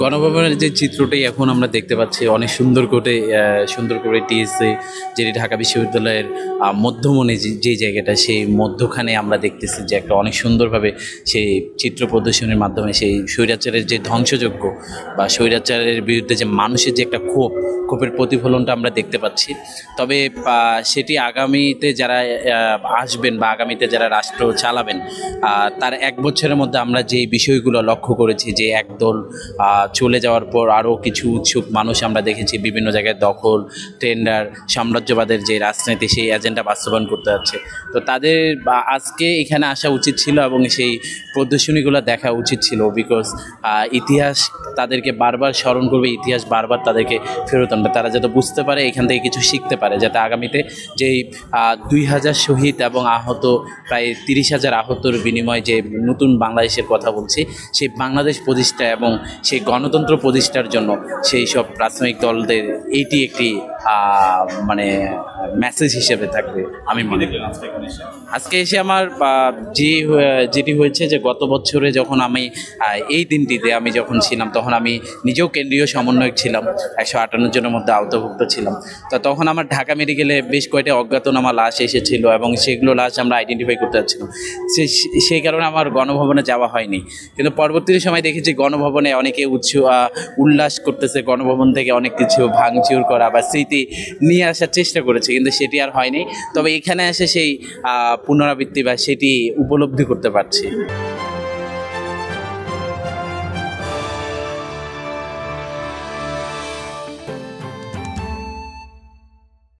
গণভবনের যে চিত্রটি এখন আমরা দেখতে পাচ্ছি অনেক সুন্দর করে টিএসএ, যেটি ঢাকা বিশ্ববিদ্যালয়ের মধ্যমণি যে জায়গাটা, সেই মধ্যখানে আমরা দেখতেছি যে একটা অনেক সুন্দরভাবে সেই চিত্র প্রদর্শনীর মাধ্যমে সেই স্বৈরাচারের যে ধ্বংসযজ্ঞ বা স্বৈরাচারের বিরুদ্ধে যে মানুষের যে একটা ক্ষোভের প্রতিফলনটা আমরা দেখতে পাচ্ছি। তবে সেটি আগামীতে যারা আসবেন বা আগামীতে যারা রাষ্ট্র চালাবেন, তার এক বছরের মধ্যে আমরা যে বিষয়গুলো লক্ষ্য করেছি, যে একদল চলে যাওয়ার পর আরও কিছু উৎসুক মানুষ আমরা দেখেছি বিভিন্ন জায়গায় দখল, টেন্ডার, সাম্রাজ্যবাদের যে রাজনীতি, সেই এজেন্ডা বাস্তবায়ন করতে যাচ্ছে। তো তাদের আজকে এখানে আসা উচিত ছিল এবং সেই প্রদর্শনীগুলো দেখা উচিত ছিল, বিকজ ইতিহাস তাদেরকে বারবার স্মরণ করবে, ইতিহাস বারবার তাদেরকে ফেরত আনবে। তারা যাতে বুঝতে পারে, এখান থেকে কিছু শিখতে পারে, যাতে আগামীতে যেই 2000 শহীদ এবং আহত, প্রায় 30,000 আহতর বিনিময়ে যে নতুন বাংলাদেশের কথা বলছি, সেই বাংলাদেশ প্রতিষ্ঠা এবং সেই গণতন্ত্র প্রতিষ্ঠার জন্য সেই সব প্রাথমিক দলদের এইটি একটি মানে মেসেজ হিসেবে থাকবে আমি মনে করি। আজকে এসে আমার যেটি হয়েছে যে গত বছরে যখন আমি এই দিনটিতে আমি যখন ছিলাম, তখন আমি নিজেও কেন্দ্রীয় সমন্বয়ক ছিলাম, 158 জনের মধ্যে আওতাভুক্ত ছিলাম। তো তখন আমার ঢাকা মেডিকেলে বেশ কয়েকটা অজ্ঞাতনামা লাশ এসেছিল এবং সেগুলো লাশ আমরা আইডেন্টিফাই করতে পারছিলাম। সেই কারণে আমার গণভবনে যাওয়া হয়নি। কিন্তু পরবর্তী সময় দেখেছি গণভবনে অনেকে উল্লাস করতেছে, গণভবন থেকে অনেক কিছু ভাঙচুর করা বা স্মৃতি নিয়ে আসার চেষ্টা করেছে, কিন্তু সেটি আর হয়নি। তবে এখানে এসে সেই পুনরাবৃত্তি বা সেটি উপলব্ধি করতে পারছি।